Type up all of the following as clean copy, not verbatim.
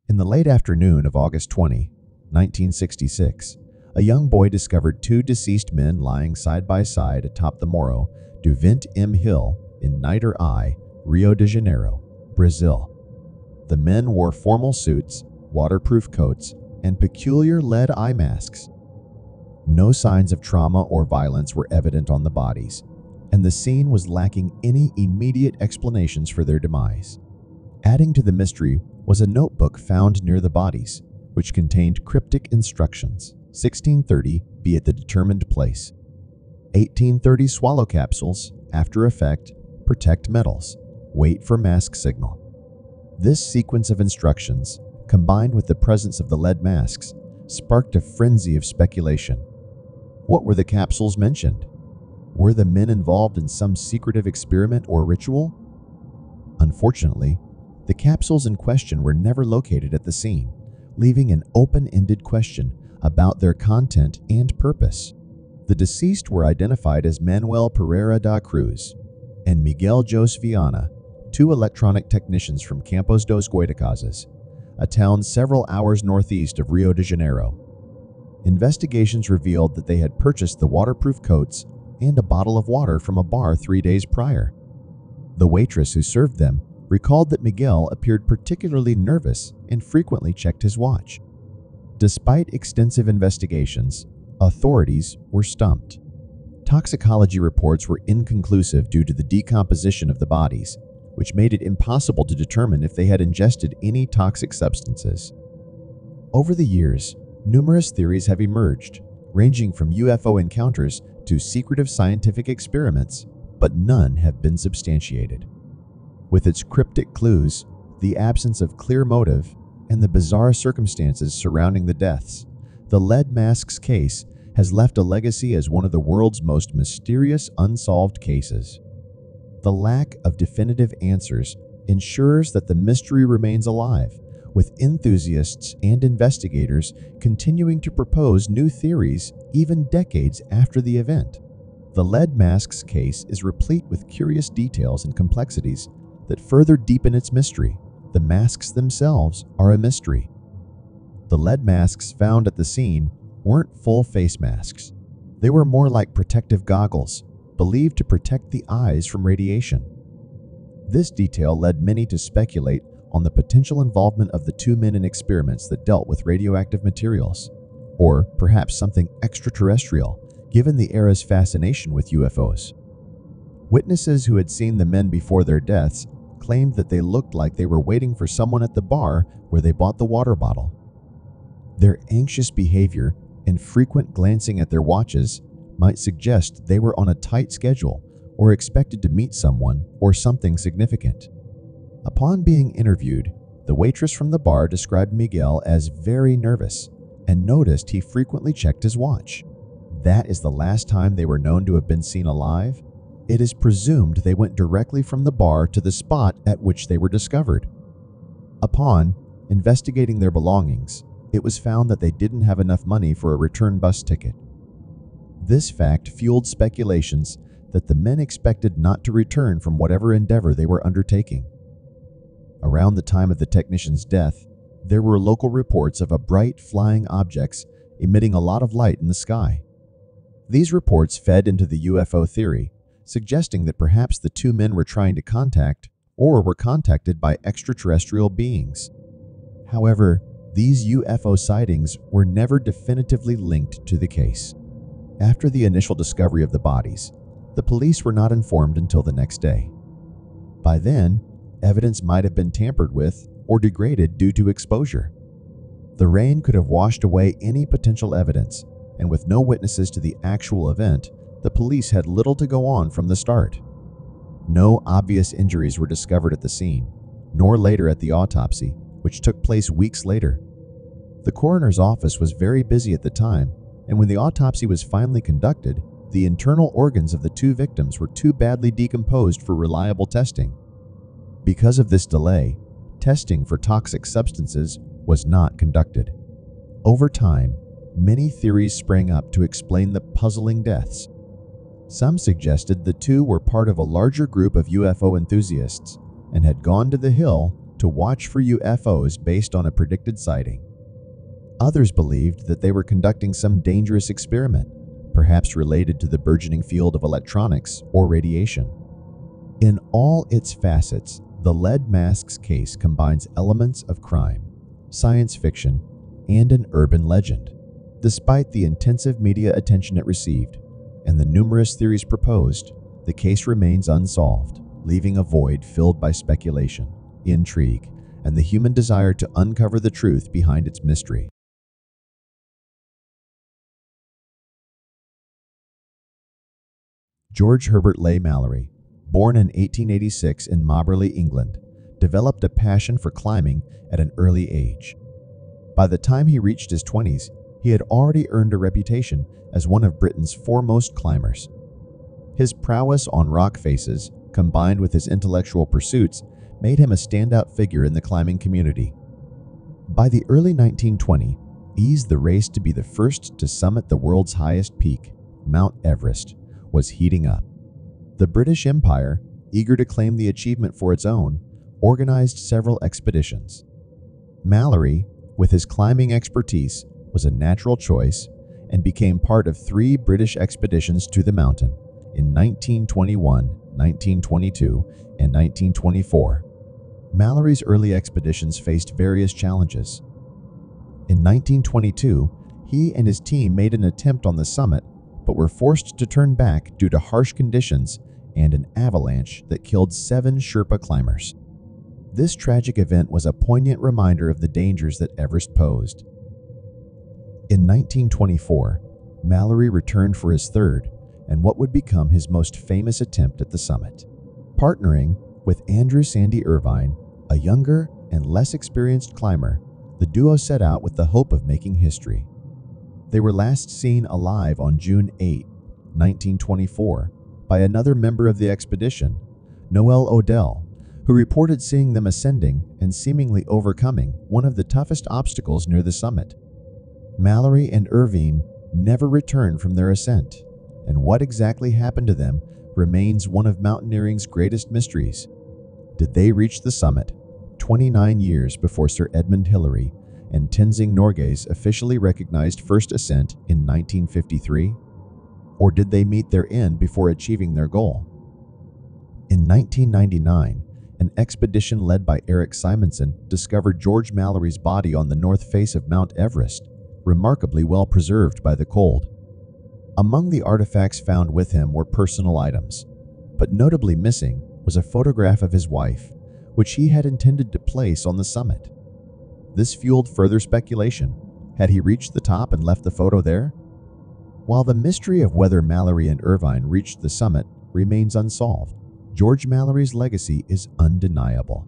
In the late afternoon of August 20, 1966, a young boy discovered two deceased men lying side by side atop the Morro do 20 Hill in Niter I, Rio de Janeiro, Brazil. The men wore formal suits, waterproof coats, and peculiar lead eye masks. No signs of trauma or violence were evident on the bodies, and the scene was lacking any immediate explanations for their demise. Adding to the mystery was a notebook found near the bodies, which contained cryptic instructions. 1630, be at the determined place. 1830 swallow capsules, after effect, protect metals, wait for mask signal. This sequence of instructions, combined with the presence of the lead masks, sparked a frenzy of speculation. What were the capsules mentioned? Were the men involved in some secretive experiment or ritual? Unfortunately, the capsules in question were never located at the scene, leaving an open-ended question about their content and purpose. The deceased were identified as Manuel Pereira da Cruz and Miguel Jose Viana, two electronic technicians from Campos dos Goitacazes, a town several hours northeast of Rio de Janeiro. Investigations revealed that they had purchased the waterproof coats and a bottle of water from a bar 3 days prior. The waitress who served them recalled that Miguel appeared particularly nervous and frequently checked his watch. Despite extensive investigations, authorities were stumped. Toxicology reports were inconclusive due to the decomposition of the bodies, which made it impossible to determine if they had ingested any toxic substances. Over the years, numerous theories have emerged, ranging from UFO encounters to secretive scientific experiments, but none have been substantiated. With its cryptic clues, the absence of clear motive, and the bizarre circumstances surrounding the deaths, the lead masks case has left a legacy as one of the world's most mysterious unsolved cases. The lack of definitive answers ensures that the mystery remains alive, with enthusiasts and investigators continuing to propose new theories even decades after the event. The lead masks case is replete with curious details and complexities that further deepen its mystery. The masks themselves are a mystery. The lead masks found at the scene weren't full face masks. They were more like protective goggles, believed to protect the eyes from radiation. This detail led many to speculate on the potential involvement of the two men in experiments that dealt with radioactive materials, or perhaps something extraterrestrial, given the era's fascination with UFOs. Witnesses who had seen the men before their deaths claimed that they looked like they were waiting for someone at the bar where they bought the water bottle. Their anxious behavior and frequent glancing at their watches might suggest they were on a tight schedule or expected to meet someone or something significant. Upon being interviewed, the waitress from the bar described Miguel as very nervous and noticed he frequently checked his watch. That is the last time they were known to have been seen alive. It is presumed they went directly from the bar to the spot at which they were discovered. Upon investigating their belongings, it was found that they didn't have enough money for a return bus ticket. This fact fueled speculations that the men expected not to return from whatever endeavor they were undertaking. Around the time of the technician's death, there were local reports of bright flying objects emitting a lot of light in the sky. These reports fed into the UFO theory, suggesting that perhaps the two men were trying to contact or were contacted by extraterrestrial beings. However, these UFO sightings were never definitively linked to the case. After the initial discovery of the bodies, the police were not informed until the next day. By then, evidence might have been tampered with or degraded due to exposure. The rain could have washed away any potential evidence, and with no witnesses to the actual event, the police had little to go on from the start. No obvious injuries were discovered at the scene, nor later at the autopsy, which took place weeks later. The coroner's office was very busy at the time, and when the autopsy was finally conducted, the internal organs of the two victims were too badly decomposed for reliable testing. Because of this delay, testing for toxic substances was not conducted. Over time, many theories sprang up to explain the puzzling deaths. Some suggested the two were part of a larger group of UFO enthusiasts and had gone to the hill to to watch for UFOs based on a predicted sighting. Others believed that they were conducting some dangerous experiment, perhaps related to the burgeoning field of electronics or radiation. In all its facets, the lead masks case combines elements of crime, science fiction, and an urban legend. Despite the intensive media attention it received and the numerous theories proposed, the case remains unsolved, leaving a void filled by speculation, intrigue, and the human desire to uncover the truth behind its mystery. George Herbert Leigh Mallory, born in 1886 in Moberly, England, developed a passion for climbing at an early age. By the time he reached his 20s, he had already earned a reputation as one of Britain's foremost climbers. His prowess on rock faces, combined with his intellectual pursuits, made him a standout figure in the climbing community. By the early 1920s, eased the race to be the first to summit the world's highest peak, Mount Everest, was heating up. The British Empire, eager to claim the achievement for its own, organized several expeditions. Mallory, with his climbing expertise, was a natural choice and became part of 3 British expeditions to the mountain in 1921, 1922, and 1924. Mallory's early expeditions faced various challenges. In 1922, he and his team made an attempt on the summit, but were forced to turn back due to harsh conditions and an avalanche that killed 7 Sherpa climbers. This tragic event was a poignant reminder of the dangers that Everest posed. In 1924, Mallory returned for his third and what would become his most famous attempt at the summit. Partnering with Andrew Sandy Irvine, a younger and less experienced climber, the duo set out with the hope of making history. They were last seen alive on June 8, 1924, by another member of the expedition, Noel Odell, who reported seeing them ascending and seemingly overcoming one of the toughest obstacles near the summit. Mallory and Irvine never returned from their ascent, and what exactly happened to them remains one of mountaineering's greatest mysteries. Did they reach the summit 29 years before Sir Edmund Hillary and Tenzing Norgay's officially recognized first ascent in 1953? Or did they meet their end before achieving their goal? In 1999, an expedition led by Eric Simonson discovered George Mallory's body on the north face of Mount Everest, remarkably well preserved by the cold. Among the artifacts found with him were personal items, but notably missing was a photograph of his wife, which he had intended to place on the summit. This fueled further speculation. Had he reached the top and left the photo there? While the mystery of whether Mallory and Irvine reached the summit remains unsolved, George Mallory's legacy is undeniable.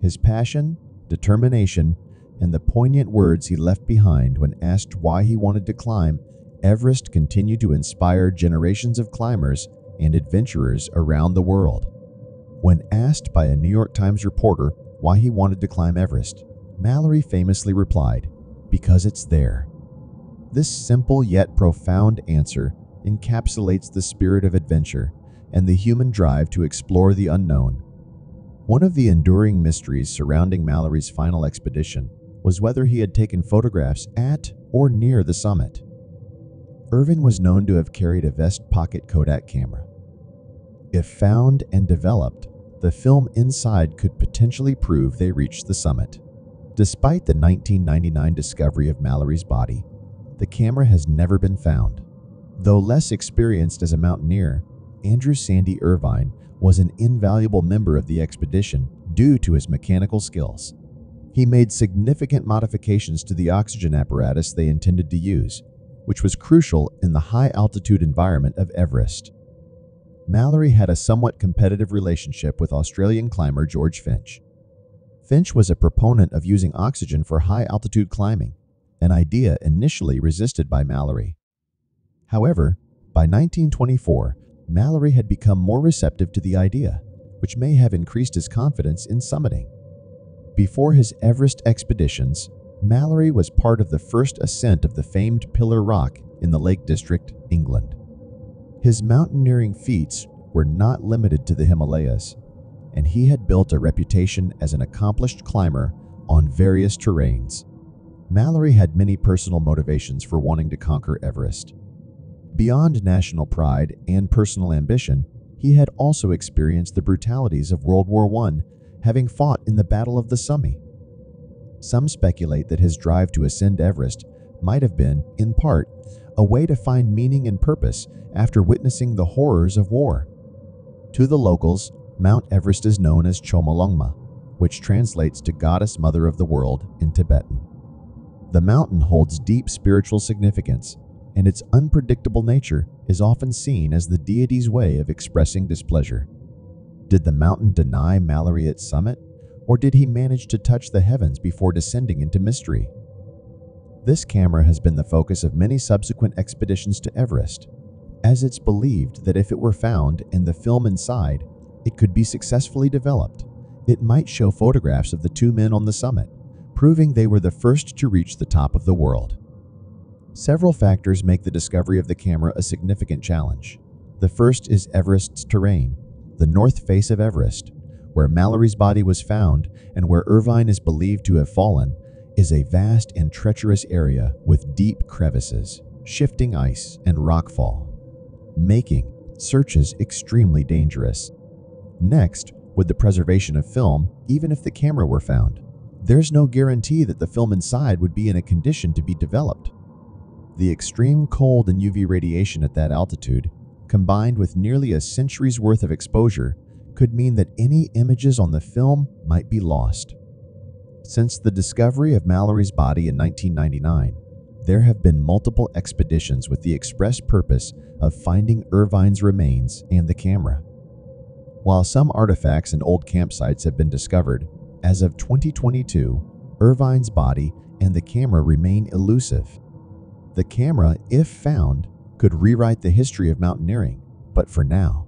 His passion, determination, and the poignant words he left behind when asked why he wanted to climb Everest continue to inspire generations of climbers and adventurers around the world. When asked by a New York Times reporter why he wanted to climb Everest, Mallory famously replied, "Because it's there." This simple yet profound answer encapsulates the spirit of adventure and the human drive to explore the unknown. One of the enduring mysteries surrounding Mallory's final expedition was whether he had taken photographs at or near the summit. Irvine was known to have carried a vest pocket Kodak camera. If found and developed, the film inside could potentially prove they reached the summit. Despite the 1999 discovery of Mallory's body, the camera has never been found. Though less experienced as a mountaineer, Andrew Sandy Irvine was an invaluable member of the expedition due to his mechanical skills. He made significant modifications to the oxygen apparatus they intended to use, which was crucial in the high-altitude environment of Everest. Mallory had a somewhat competitive relationship with Australian climber George Finch. Finch was a proponent of using oxygen for high-altitude climbing, an idea initially resisted by Mallory. However, by 1924, Mallory had become more receptive to the idea, which may have increased his confidence in summiting. Before his Everest expeditions, Mallory was part of the first ascent of the famed Pillar Rock in the Lake District, England. His mountaineering feats were not limited to the Himalayas. and he had built a reputation as an accomplished climber on various terrains. Mallory had many personal motivations for wanting to conquer Everest. Beyond national pride and personal ambition, he had also experienced the brutalities of World War I, having fought in the Battle of the Somme. Some speculate that his drive to ascend Everest might have been, in part, a way to find meaning and purpose after witnessing the horrors of war. To the locals, Mount Everest is known as Chomolungma, which translates to Goddess Mother of the World in Tibetan. The mountain holds deep spiritual significance, and its unpredictable nature is often seen as the deity's way of expressing displeasure. Did the mountain deny Mallory its summit, or did he manage to touch the heavens before descending into mystery? This camera has been the focus of many subsequent expeditions to Everest, as it's believed that if it were found and the film inside, it could be successfully developed. It might show photographs of the two men on the summit, proving they were the first to reach the top of the world. Several factors make the discovery of the camera a significant challenge. The first is Everest's terrain. The north face of Everest, where Mallory's body was found and where Irvine is believed to have fallen, is a vast and treacherous area with deep crevices, shifting ice, and rockfall, making searches extremely dangerous. Next, with the preservation of film, even if the camera were found, there's no guarantee that the film inside would be in a condition to be developed. The extreme cold and UV radiation at that altitude, combined with nearly a century's worth of exposure, could mean that any images on the film might be lost. Since the discovery of Mallory's body in 1999, there have been multiple expeditions with the express purpose of finding Irvine's remains and the camera. While some artifacts and old campsites have been discovered, as of 2022, Irvine's body and the camera remain elusive. The camera, if found, could rewrite the history of mountaineering, but for now,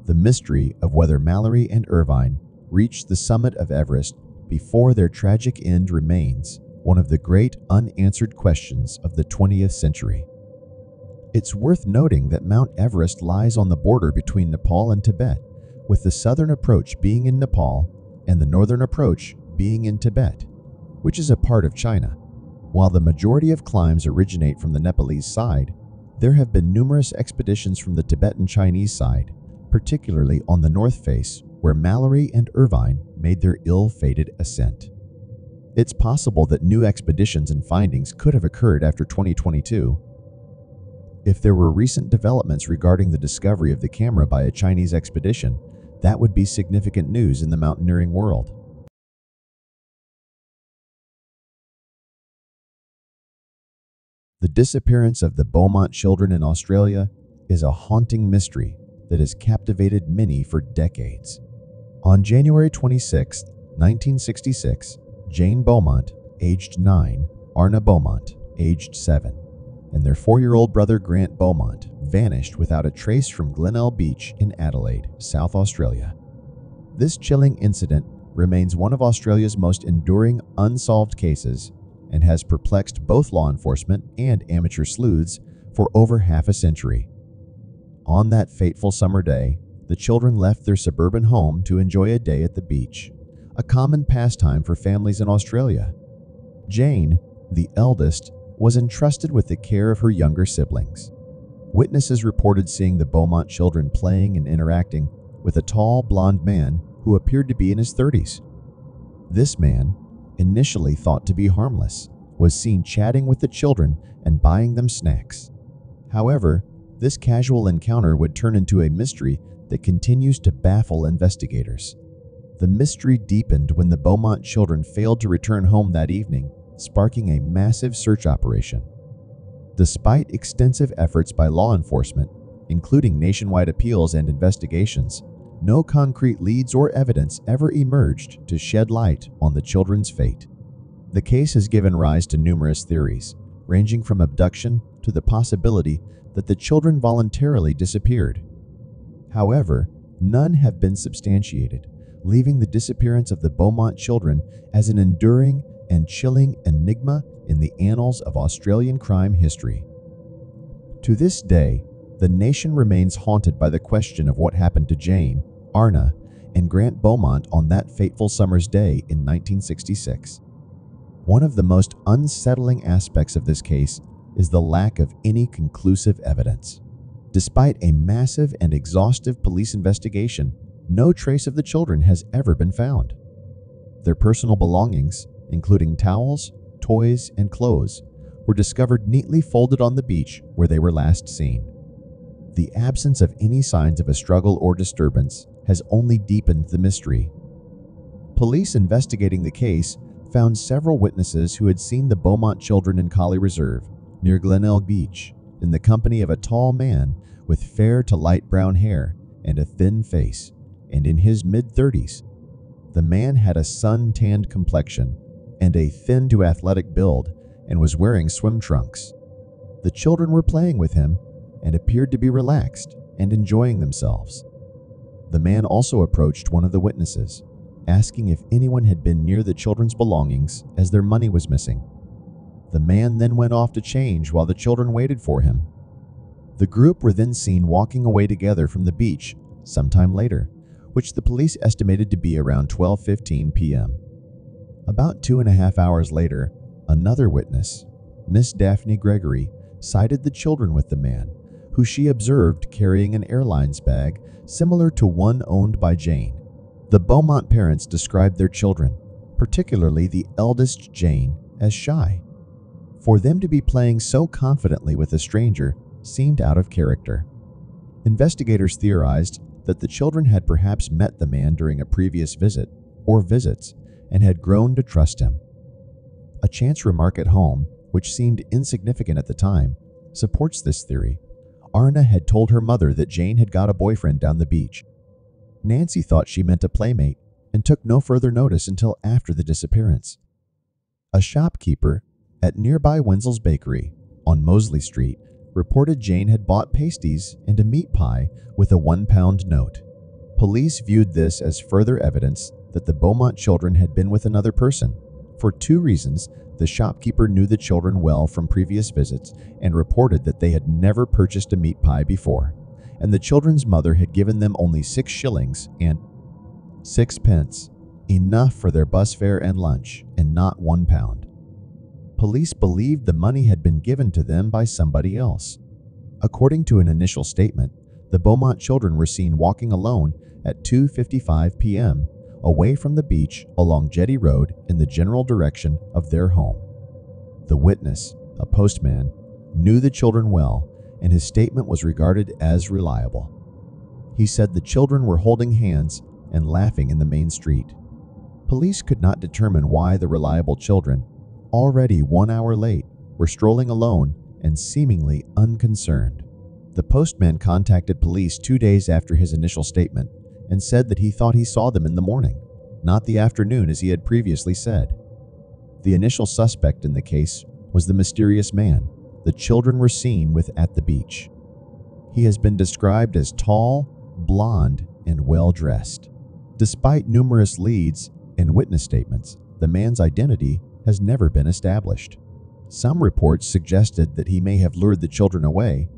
the mystery of whether Mallory and Irvine reached the summit of Everest before their tragic end remains one of the great unanswered questions of the 20th century. It's worth noting that Mount Everest lies on the border between Nepal and Tibet, with the southern approach being in Nepal and the northern approach being in Tibet, which is a part of China. While the majority of climbs originate from the Nepalese side, there have been numerous expeditions from the Tibetan Chinese side, particularly on the north face, where Mallory and Irvine made their ill-fated ascent. It's possible that new expeditions and findings could have occurred after 2022. If there were recent developments regarding the discovery of the camera by a Chinese expedition, that would be significant news in the mountaineering world. The disappearance of the Beaumont children in Australia is a haunting mystery that has captivated many for decades. On January 26, 1966, Jane Beaumont, aged 9, Arna Beaumont, aged 7, and their 4-year-old brother Grant Beaumont vanished without a trace from Glenelg Beach in Adelaide, South Australia. This chilling incident remains one of Australia's most enduring unsolved cases and has perplexed both law enforcement and amateur sleuths for over half a century. On that fateful summer day, the children left their suburban home to enjoy a day at the beach, a common pastime for families in Australia. Jane, the eldest, was entrusted with the care of her younger siblings. Witnesses reported seeing the Beaumont children playing and interacting with a tall, blond man who appeared to be in his 30s. This man, initially thought to be harmless, was seen chatting with the children and buying them snacks. However, this casual encounter would turn into a mystery that continues to baffle investigators. The mystery deepened when the Beaumont children failed to return home that evening, sparking a massive search operation. Despite extensive efforts by law enforcement, including nationwide appeals and investigations, no concrete leads or evidence ever emerged to shed light on the children's fate. The case has given rise to numerous theories, ranging from abduction to the possibility that the children voluntarily disappeared. However, none have been substantiated, leaving the disappearance of the Beaumont children as an enduring and chilling enigma in the annals of Australian crime history. To this day, the nation remains haunted by the question of what happened to Jane, Arna, and Grant Beaumont on that fateful summer's day in 1966. One of the most unsettling aspects of this case is the lack of any conclusive evidence. Despite a massive and exhaustive police investigation, no trace of the children has ever been found. Their personal belongings, including towels, toys, and clothes, were discovered neatly folded on the beach where they were last seen. The absence of any signs of a struggle or disturbance has only deepened the mystery. Police investigating the case found several witnesses who had seen the Beaumont children in Collie Reserve near Glenelg Beach in the company of a tall man with fair to light brown hair and a thin face, and in his mid-30s. The man had a sun-tanned complexion and a thin to athletic build and was wearing swim trunks. The children were playing with him and appeared to be relaxed and enjoying themselves. The man also approached one of the witnesses, asking if anyone had been near the children's belongings as their money was missing. The man then went off to change while the children waited for him. The group were then seen walking away together from the beach sometime later, which the police estimated to be around 12:15 p.m. About 2.5 hours later, another witness, Miss Daphne Gregory, sighted the children with the man, who she observed carrying an airlines bag similar to one owned by Jane. The Beaumont parents described their children, particularly the eldest Jane, as shy. For them to be playing so confidently with a stranger seemed out of character. Investigators theorized that the children had perhaps met the man during a previous visit or visits and had grown to trust him. A chance remark at home, which seemed insignificant at the time, supports this theory. Arna had told her mother that Jane had got a boyfriend down the beach. Nancy thought she meant a playmate and took no further notice until after the disappearance. A shopkeeper at nearby Wenzel's Bakery on Mosley Street reported Jane had bought pasties and a meat pie with a £1 note. Police viewed this as further evidence that the Beaumont children had been with another person. For two reasons, the shopkeeper knew the children well from previous visits and reported that they had never purchased a meat pie before, and the children's mother had given them only 6 shillings and 6 pence, enough for their bus fare and lunch, and not £1. Police believed the money had been given to them by somebody else. According to an initial statement, the Beaumont children were seen walking alone at 2:55 p.m. away from the beach along Jetty Road in the general direction of their home. The witness, a postman, knew the children well, and his statement was regarded as reliable. He said the children were holding hands and laughing in the main street. Police could not determine why the reliable children, already 1 hour late, were strolling alone and seemingly unconcerned. The postman contacted police 2 days after his initial statement and said that he thought he saw them in the morning, not the afternoon as he had previously said. The initial suspect in the case was the mysterious man the children were seen with at the beach. He has been described as tall, blonde, and well-dressed. Despite numerous leads and witness statements, the man's identity has never been established. Some reports suggested that he may have lured the children away,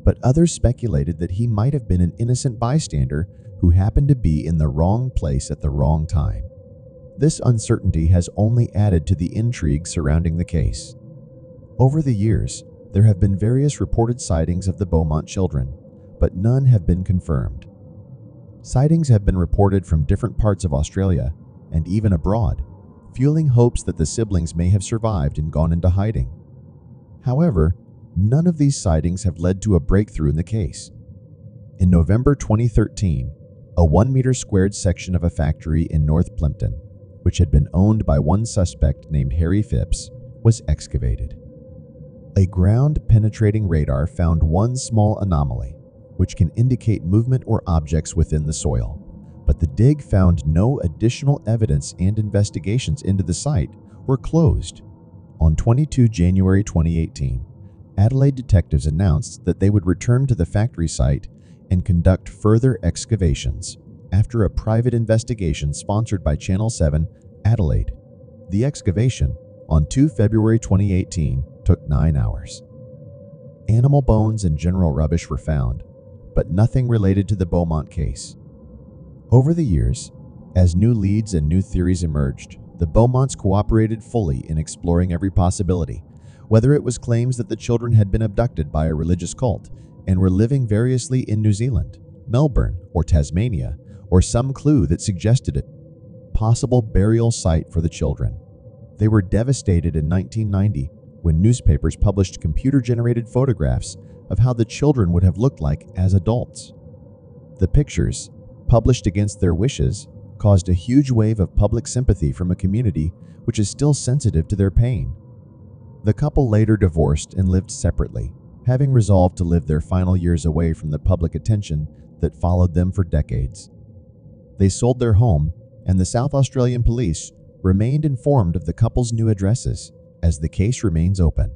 but others speculated that he might have been an innocent bystander who happened to be in the wrong place at the wrong time. This uncertainty has only added to the intrigue surrounding the case. Over the years, there have been various reported sightings of the Beaumont children, but none have been confirmed. Sightings have been reported from different parts of Australia and even abroad, fueling hopes that the siblings may have survived and gone into hiding. However, none of these sightings have led to a breakthrough in the case. In November 2013, a 1-meter squared section of a factory in North Plympton, which had been owned by one suspect named Harry Phipps, was excavated. A ground-penetrating radar found one small anomaly, which can indicate movement or objects within the soil, but the dig found no additional evidence, and investigations into the site were closed. On 22 January 2018, Adelaide detectives announced that they would return to the factory site and conduct further excavations after a private investigation sponsored by Channel 7 Adelaide. The excavation, on 2 February 2018, took 9 hours. Animal bones and general rubbish were found, but nothing related to the Beaumont case. Over the years, as new leads and new theories emerged, the Beaumonts cooperated fully in exploring every possibility, whether it was claims that the children had been abducted by a religious cult and were living variously in New Zealand, Melbourne, or Tasmania, or some clue that suggested a possible burial site for the children. They were devastated in 1990 when newspapers published computer-generated photographs of how the children would have looked like as adults. The pictures, published against their wishes, caused a huge wave of public sympathy from a community which is still sensitive to their pain. The couple later divorced and lived separately, having resolved to live their final years away from the public attention that followed them for decades. They sold their home, and the South Australian police remained informed of the couple's new addresses, as the case remains open.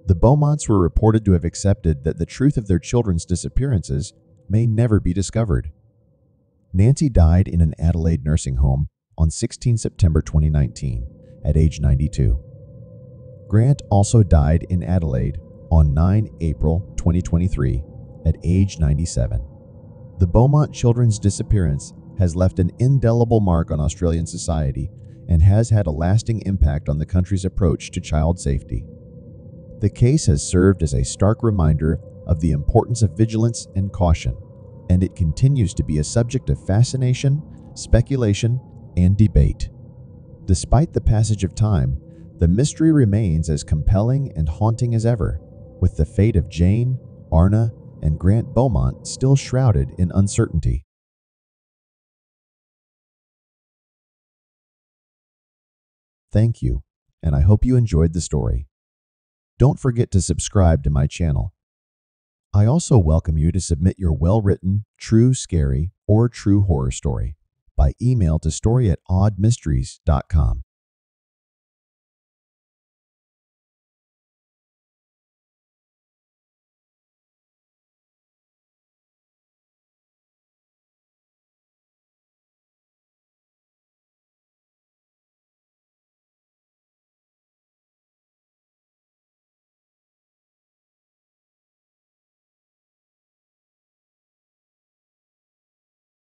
The Beaumonts were reported to have accepted that the truth of their children's disappearances may never be discovered. Nancy died in an Adelaide nursing home on 16 September 2019 at age 92. Grant also died in Adelaide on 9 April 2023 at age 97. The Beaumont children's disappearance has left an indelible mark on Australian society and has had a lasting impact on the country's approach to child safety. The case has served as a stark reminder of the importance of vigilance and caution, and it continues to be a subject of fascination, speculation, and debate. Despite the passage of time, the mystery remains as compelling and haunting as ever, with the fate of Jane, Arna, and Grant Beaumont still shrouded in uncertainty. Thank you, and I hope you enjoyed the story. Don't forget to subscribe to my channel. I also welcome you to submit your well-written, true scary, or true horror story by email to story@oddmysteries.com.